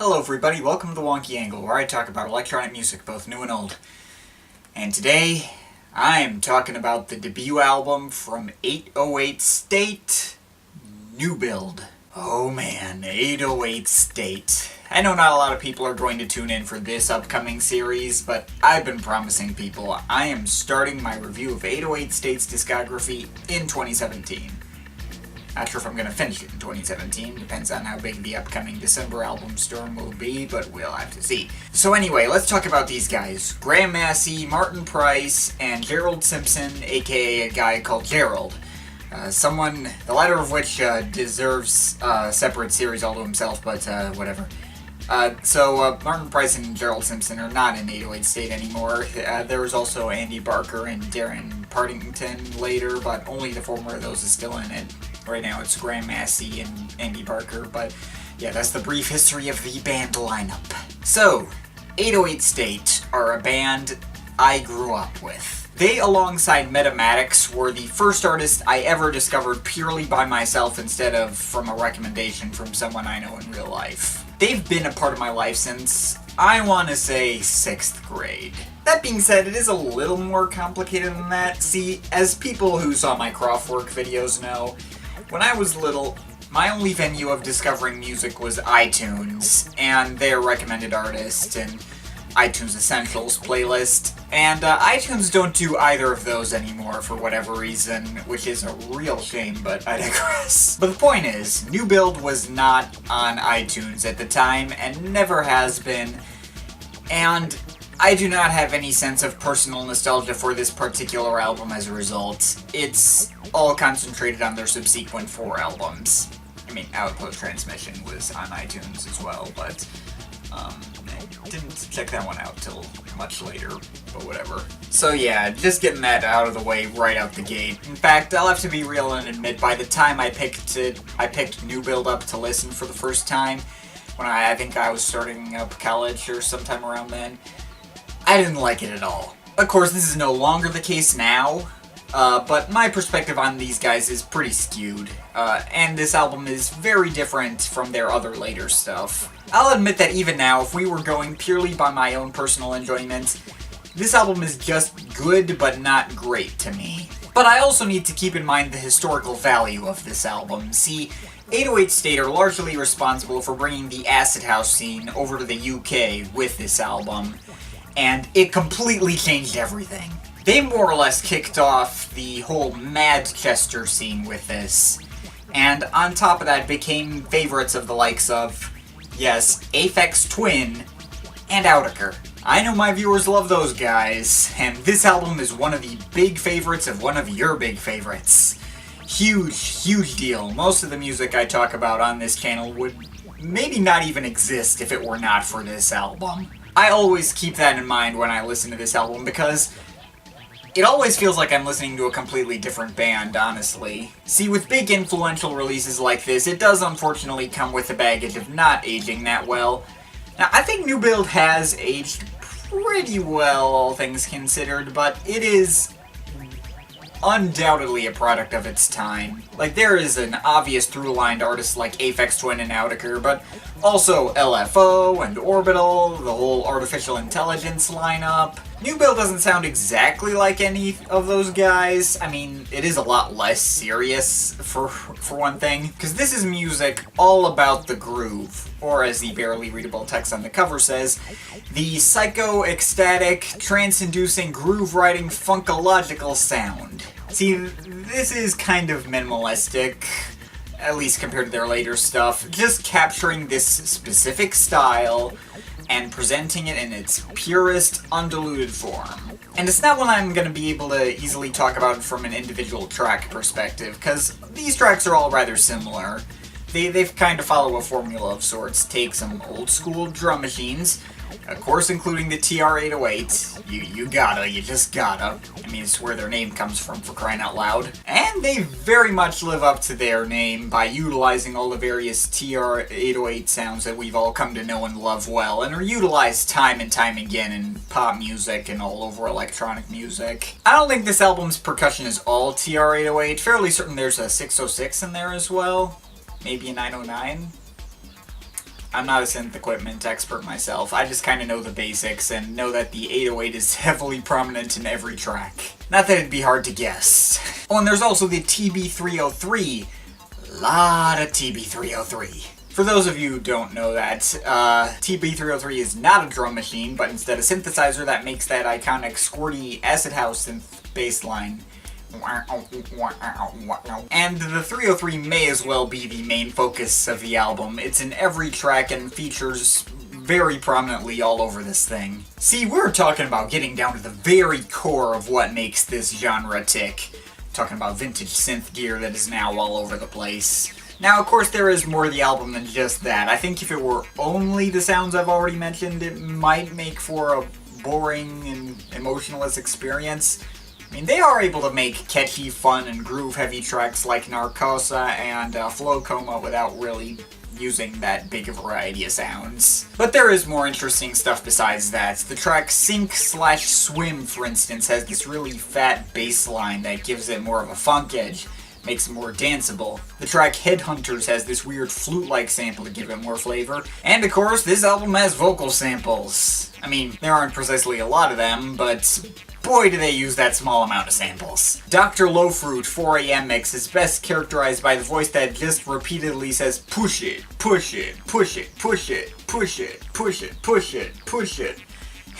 Hello everybody, welcome to the Wonky Angle, where I talk about electronic music, both new and old. And today, I'm talking about the debut album from 808 State, Newbuild. Oh man, 808 State. I know not a lot of people are going to tune in for this upcoming series, but I've been promising people I am starting my review of 808 State's discography in 2017. Not sure if I'm going to finish it in 2017, depends on how big the upcoming December album storm will be, but we'll have to see. So anyway, let's talk about these guys. Graham Massey, Martin Price, and Gerald Simpson, aka a guy called Gerald. The latter of which deserves a separate series all to himself, but whatever. Martin Price and Gerald Simpson are not in 808 State anymore. There was also Andy Barker and Darren Partington later, but only the former of those is still in it. Right now it's Graham Massey and Andy Barker, but yeah, that's the brief history of the band lineup. So, 808 State are a band I grew up with. They, alongside Metamatics, were the first artist I ever discovered purely by myself instead of from a recommendation from someone I know in real life. They've been a part of my life since, I want to say, 6th grade. That being said, it is a little more complicated than that. See, as people who saw my Craftwork videos know, when I was little, my only venue of discovering music was iTunes, and their recommended artist, and iTunes Essentials playlist. And iTunes don't do either of those anymore for whatever reason, which is a real shame, but I digress. But the point is, Newbuild was not on iTunes at the time, and never has been, and I do not have any sense of personal nostalgia for this particular album as a result. It's all concentrated on their subsequent 4 albums. I mean, Outpost Transmission was on iTunes as well, but I didn't check that one out till much later, but whatever. So yeah, just getting that out of the way right out the gate. In fact, I'll have to be real and admit, by the time I picked Newbuild up to listen for the first time, when I think I was starting up college or sometime around then, I didn't like it at all. Of course, this is no longer the case now, but my perspective on these guys is pretty skewed, and this album is very different from their other later stuff. I'll admit that even now, if we were going purely by my own personal enjoyment, this album is just good but not great to me. But I also need to keep in mind the historical value of this album. See, 808 State are largely responsible for bringing the acid house scene over to the UK with this album, and it completely changed everything. They more or less kicked off the whole Manchester scene with this, and on top of that became favorites of the likes of, yes, Aphex Twin and Autechre. I know my viewers love those guys, and this album is one of the big favorites of one of your big favorites. Huge deal. Most of the music I talk about on this channel would maybe not even exist if it were not for this album. I always keep that in mind when I listen to this album, because it always feels like I'm listening to a completely different band, honestly. See, with big influential releases like this, it does unfortunately come with the baggage of not aging that well. Now, I think Newbuild has aged pretty well, all things considered, but it is undoubtedly a product of its time. Like, there is an obvious through-line artist like Aphex Twin and Autechre, but also LFO and Orbital, the whole artificial intelligence lineup. Newbuild doesn't sound exactly like any of those guys. I mean, it is a lot less serious, for one thing, because this is music all about the groove, or as the barely readable text on the cover says, the psycho-ecstatic, trance-inducing, groove-riding, funkological sound. See, this is kind of minimalistic, at least compared to their later stuff, just capturing this specific style and presenting it in its purest, undiluted form. And it's not one I'm going to be able to easily talk about from an individual track perspective, because these tracks are all rather similar. They've kind of follow a formula of sorts. Take some old school drum machines, of course including the TR-808, you just gotta. I mean, it's where their name comes from, for crying out loud. And they very much live up to their name by utilizing all the various TR-808 sounds that we've all come to know and love well, and are utilized time and time again in pop music and all over electronic music. I don't think this album's percussion is all TR-808, fairly certain there's a 606 in there as well, maybe a 909. I'm not a synth equipment expert myself. I just kind of know the basics and know that the 808 is heavily prominent in every track. Not that it'd be hard to guess. Oh, and there's also the TB303. Lot of TB303. For those of you who don't know that, TB303 is not a drum machine, but instead a synthesizer that makes that iconic squirty acid house synth bass line. And the 303 may as well be the main focus of the album. It's in every track and features very prominently all over this thing. See, we're talking about getting down to the very core of what makes this genre tick. Talking about vintage synth gear that is now all over the place. Now, of course, there is more to the album than just that. I think if it were only the sounds I've already mentioned, it might make for a boring and emotionless experience. I mean, they are able to make catchy, fun, and groove-heavy tracks like Narcossa and Coma without really using that big a variety of sounds. But there is more interesting stuff besides that. The track Sink/Swim, for instance, has this really fat bass line that gives it more of a funk edge, makes it more danceable. The track Headhunters has this weird flute-like sample to give it more flavor. And of course, this album has vocal samples. I mean, there aren't precisely a lot of them, but boy do they use that small amount of samples. Dr. Lowfruit 4am mix is best characterized by the voice that just repeatedly says push it, push it, push it, push it, push it, push it, push it, push it.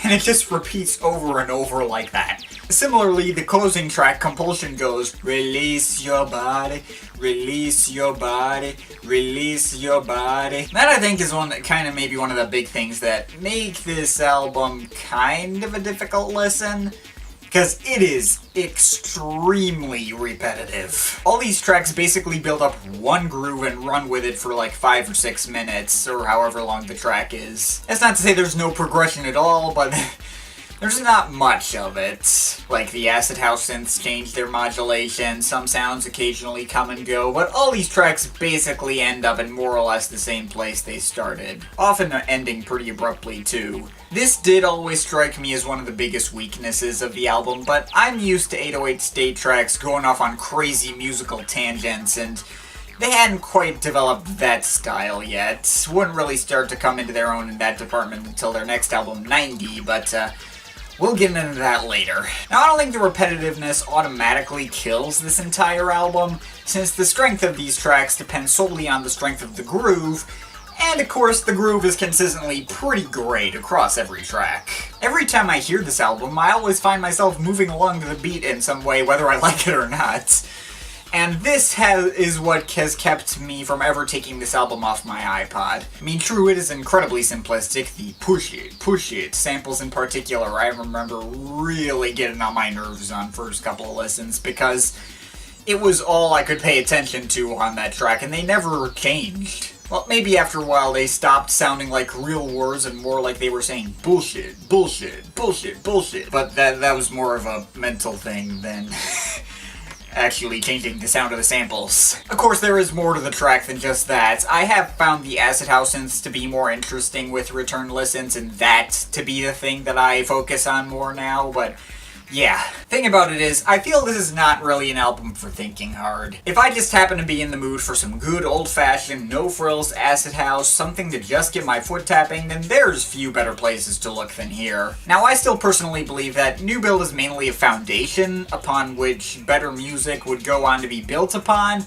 And it just repeats over and over like that. Similarly, the closing track, Compulsion, goes, release your body, release your body, release your body. That, I think, is maybe one of the big things that make this album kind of a difficult listen. Because it is extremely repetitive. All these tracks basically build up one groove and run with it for like 5 or 6 minutes, or however long the track is. That's not to say there's no progression at all, but there's not much of it. Like, the acid house synths change their modulation, some sounds occasionally come and go, but all these tracks basically end up in more or less the same place they started. Often ending pretty abruptly, too. This did always strike me as one of the biggest weaknesses of the album, but I'm used to 808 State tracks going off on crazy musical tangents, and they hadn't quite developed that style yet. Wouldn't really start to come into their own in that department until their next album, 90, but we'll get into that later. Now, I don't think the repetitiveness automatically kills this entire album, since the strength of these tracks depends solely on the strength of the groove, and of course the groove is consistently pretty great across every track. Every time I hear this album, I always find myself moving along to the beat in some way, whether I like it or not. And this is what has kept me from ever taking this album off my iPod. I mean, true, it is incredibly simplistic. The push it samples in particular, I remember really getting on my nerves on first couple of listens, because it was all I could pay attention to on that track, and they never changed. Well, maybe after a while they stopped sounding like real words and more like they were saying bullshit, bullshit, bullshit, bullshit. But that was more of a mental thing than actually changing the sound of the samples. Of course, there is more to the track than just that. I have found the acid house synths to be more interesting with return listens, and that to be the thing that I focus on more now, but yeah. Thing about it is, I feel this is not really an album for thinking hard. If I just happen to be in the mood for some good old-fashioned, no-frills acid house, something to just get my foot tapping, then there's few better places to look than here. Now, I still personally believe that Newbuild is mainly a foundation upon which better music would go on to be built upon.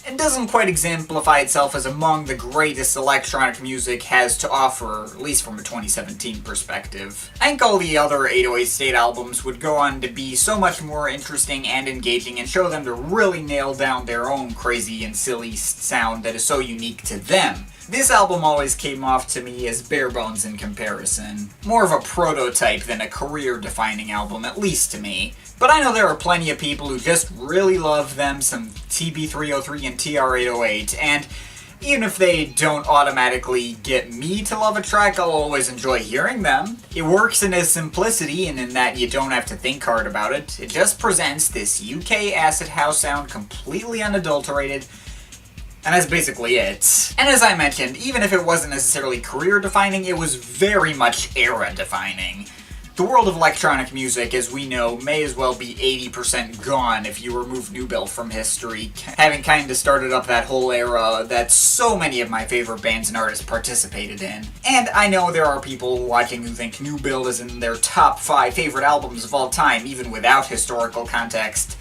It doesn't quite exemplify itself as among the greatest electronic music has to offer, at least from a 2017 perspective. I think all the other 808 State albums would go on to be so much more interesting and engaging and show them to really nail down their own crazy and silly sound that is so unique to them. This album always came off to me as bare bones in comparison. More of a prototype than a career-defining album, at least to me. But I know there are plenty of people who just really love them some TB303 and TR808, and even if they don't automatically get me to love a track, I'll always enjoy hearing them. It works in its simplicity, and in that you don't have to think hard about it. It just presents this UK acid house sound completely unadulterated, and that's basically it. And as I mentioned, even if it wasn't necessarily career-defining, it was very much era-defining. The world of electronic music, as we know, may as well be 80% gone if you remove Newbuild from history, having kind of started up that whole era that so many of my favorite bands and artists participated in. And I know there are people watching who think Newbuild is in their top 5 favorite albums of all time, even without historical context.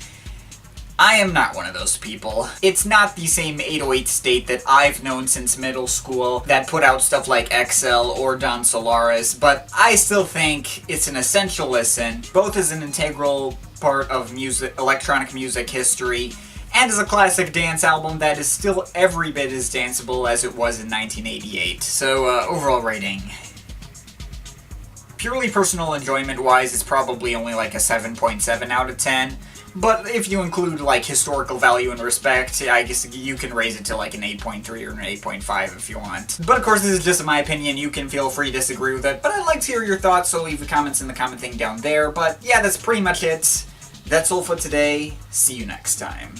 I am not one of those people. It's not the same 808 State that I've known since middle school that put out stuff like XL or Don Solaris, but I still think it's an essential listen, both as an integral part of electronic music history, and as a classic dance album that is still every bit as danceable as it was in 1988. So, overall rating. Purely personal enjoyment-wise, it's probably only like a 7.7 out of 10. But if you include, like, historical value and respect, I guess you can raise it to, like, an 8.3 or an 8.5 if you want. But, of course, this is just my opinion. You can feel free to disagree with it. But I'd like to hear your thoughts, so leave the comments in the comment thing down there. But, yeah, that's pretty much it. That's all for today. See you next time.